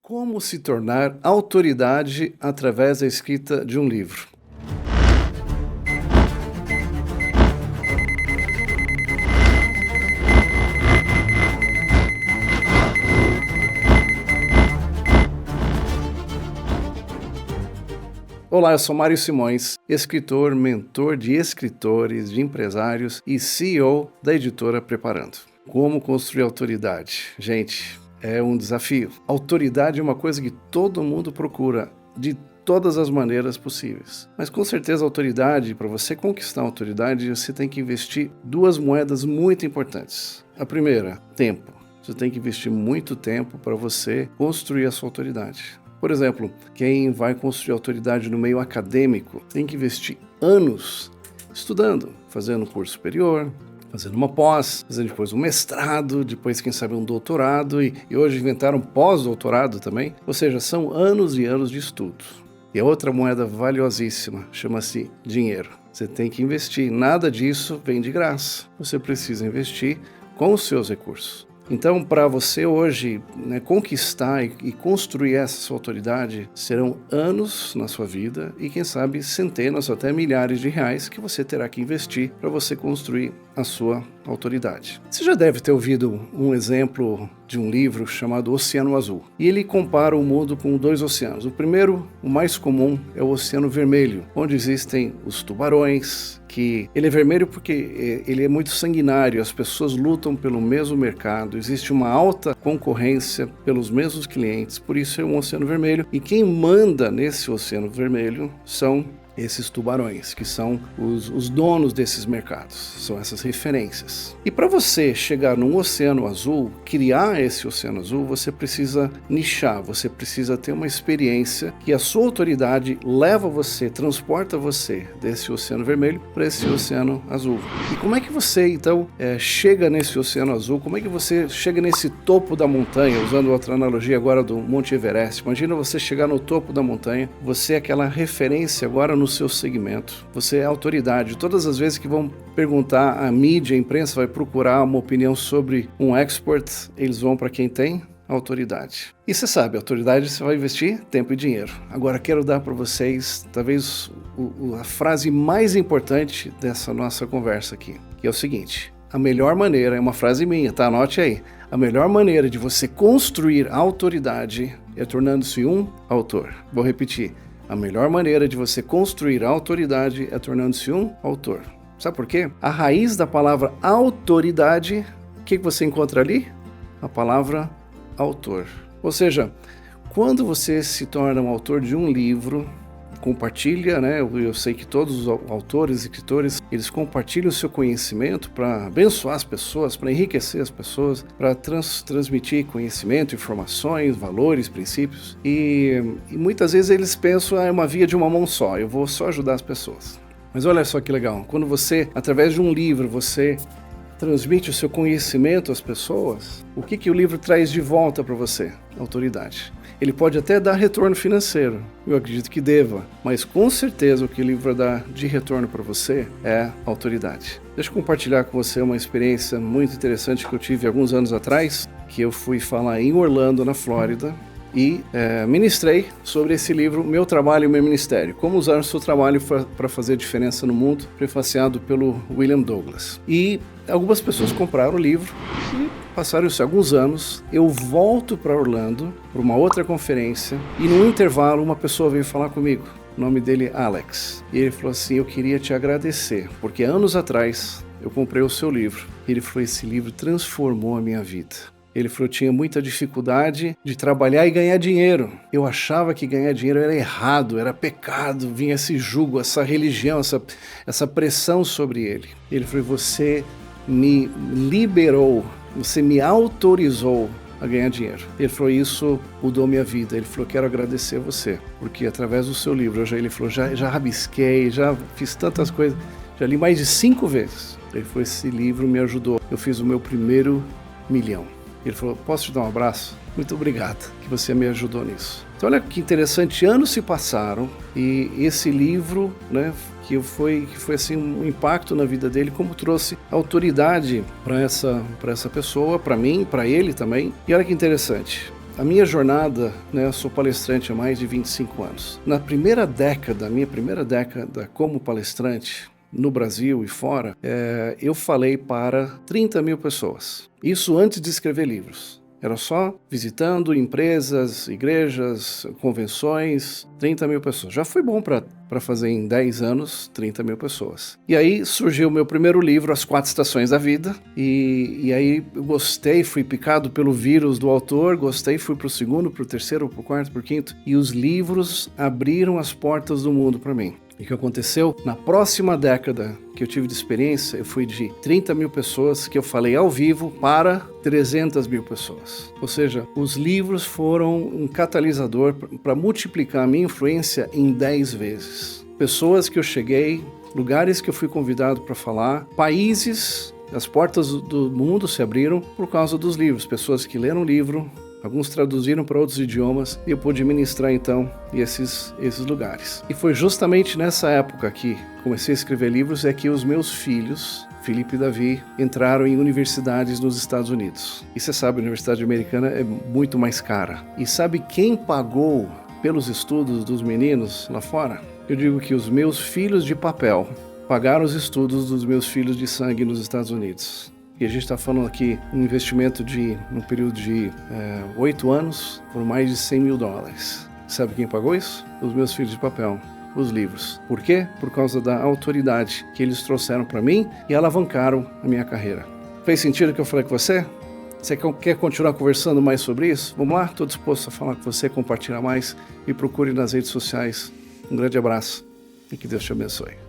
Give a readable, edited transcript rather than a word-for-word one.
Como se tornar autoridade através da escrita de um livro? Olá, eu sou Mário Simões, escritor, mentor de escritores, de empresários e CEO da editora Preparando. Como construir autoridade? Gente, é um desafio. Autoridade é uma coisa que todo mundo procura, de todas as maneiras possíveis. Mas com certeza autoridade, para você conquistar a autoridade, você tem que investir duas moedas muito importantes. A primeira, tempo. Você tem que investir muito tempo para você construir a sua autoridade. Por exemplo, quem vai construir autoridade no meio acadêmico tem que investir anos estudando, fazendo um curso superior, fazendo uma pós, fazendo depois um mestrado, depois quem sabe um doutorado e hoje inventaram pós-doutorado também. Ou seja, são anos e anos de estudo. E a outra moeda valiosíssima chama-se dinheiro. Você tem que investir, nada disso vem de graça. Você precisa investir com os seus recursos. Então, para você hoje conquistar e construir essa sua autoridade, serão anos na sua vida e, quem sabe, centenas ou até milhares de reais que você terá que investir para você construir a sua autoridade. Você já deve ter ouvido um exemplo de um livro chamado Oceano Azul. E ele compara o mundo com dois oceanos. O primeiro, o mais comum, é o Oceano Vermelho, onde existem os tubarões, que ele é vermelho porque ele é muito sanguinário, as pessoas lutam pelo mesmo mercado, existe uma alta concorrência pelos mesmos clientes, por isso é um oceano vermelho. E quem manda nesse oceano vermelho são esses tubarões, que são os donos desses mercados, são essas referências. E para você chegar num oceano azul, criar esse oceano azul, você precisa nichar, você precisa ter uma experiência que a sua autoridade leva você, transporta você desse oceano vermelho para esse oceano azul. E como é que você, então, chega nesse oceano azul? Como é que você chega nesse topo da montanha, usando outra analogia agora do Monte Everest? Imagina você chegar no topo da montanha, você é aquela referência agora no seu segmento, você é autoridade. Todas as vezes que vão perguntar, a mídia, a imprensa vai procurar uma opinião sobre um expert, eles vão para quem tem autoridade. E você sabe, autoridade você vai investir tempo e dinheiro. Agora quero dar para vocês, talvez, a frase mais importante dessa nossa conversa aqui, que é o seguinte: a melhor maneira, é uma frase minha, tá? Anote aí. A melhor maneira de você construir autoridade é tornando-se um autor. Vou repetir. A melhor maneira de você construir autoridade é tornando-se um autor. Sabe por quê? A raiz da palavra autoridade, o que você encontra ali? A palavra autor. Ou seja, quando você se torna um autor de um livro, compartilha, eu sei que todos os autores e escritores, eles compartilham o seu conhecimento para abençoar as pessoas, para enriquecer as pessoas, para transmitir conhecimento, informações, valores, princípios. E muitas vezes eles pensam, é uma via de uma mão só, eu vou só ajudar as pessoas. Mas olha só que legal, quando você, através de um livro, você transmite o seu conhecimento às pessoas, o que o livro traz de volta para você? Autoridade. Ele pode até dar retorno financeiro, eu acredito que deva, mas com certeza o que o livro dá de retorno para você é autoridade. Deixa eu compartilhar com você uma experiência muito interessante que eu tive alguns anos atrás, que eu fui falar em Orlando, na Flórida, e ministrei sobre esse livro, Meu Trabalho e Meu Ministério, como usar o seu trabalho para fazer diferença no mundo, prefaciado pelo William Douglas. E algumas pessoas compraram o livro e passaram-se alguns anos, eu volto para Orlando, para uma outra conferência, e no intervalo uma pessoa veio falar comigo, o nome dele é Alex, e ele falou assim: eu queria te agradecer, porque anos atrás eu comprei o seu livro. Ele falou: esse livro transformou a minha vida. Ele falou: eu tinha muita dificuldade de trabalhar e ganhar dinheiro. Eu achava que ganhar dinheiro era errado, era pecado, vinha esse jugo, essa religião, essa pressão sobre ele. Ele falou: você me liberou, você me autorizou a ganhar dinheiro. Ele falou: isso mudou minha vida. Ele falou: quero agradecer você, porque através do seu livro, ele falou, já rabisquei, já fiz tantas coisas, já li mais de 5 vezes. Ele falou: esse livro me ajudou, eu fiz o meu primeiro milhão. Ele falou: posso te dar um abraço? Muito obrigado que você me ajudou nisso. Então olha que interessante, anos se passaram e esse livro, que foi assim um impacto na vida dele, como trouxe autoridade para essa pessoa, para mim, para ele também. E olha que interessante, a minha jornada, né, eu sou palestrante há mais de 25 anos. Na minha primeira década como palestrante, no Brasil e fora, eu falei para 30 mil pessoas. Isso antes de escrever livros. Era só visitando empresas, igrejas, convenções, 30 mil pessoas. Já foi bom para fazer em 10 anos 30 mil pessoas. E aí surgiu o meu primeiro livro, As 4 Estações da Vida, e aí eu gostei, fui picado pelo vírus do autor, gostei, fui para o segundo, para o terceiro, para o quarto, para o quinto, e os livros abriram as portas do mundo para mim. E o que aconteceu? Na próxima década que eu tive de experiência, eu fui de 30 mil pessoas que eu falei ao vivo para 300 mil pessoas. Ou seja, os livros foram um catalisador para multiplicar a minha influência em 10 vezes. Pessoas que eu cheguei, lugares que eu fui convidado para falar, países, as portas do mundo se abriram por causa dos livros. Pessoas que leram o livro, alguns traduziram para outros idiomas e eu pude ministrar então esses lugares. E foi justamente nessa época que comecei a escrever livros é que os meus filhos, Felipe e Davi, entraram em universidades nos Estados Unidos. E você sabe, a universidade americana é muito mais cara. E sabe quem pagou pelos estudos dos meninos lá fora? Eu digo que os meus filhos de papel pagaram os estudos dos meus filhos de sangue nos Estados Unidos. E a gente está falando aqui um investimento um período de 8 anos, por mais de $100 mil. Sabe quem pagou isso? Os meus filhos de papel, os livros. Por quê? Por causa da autoridade que eles trouxeram para mim e alavancaram a minha carreira. Fez sentido o que eu falei com você? Você quer continuar conversando mais sobre isso? Vamos lá? Estou disposto a falar com você, compartilhar mais. Me procure nas redes sociais. Um grande abraço e que Deus te abençoe.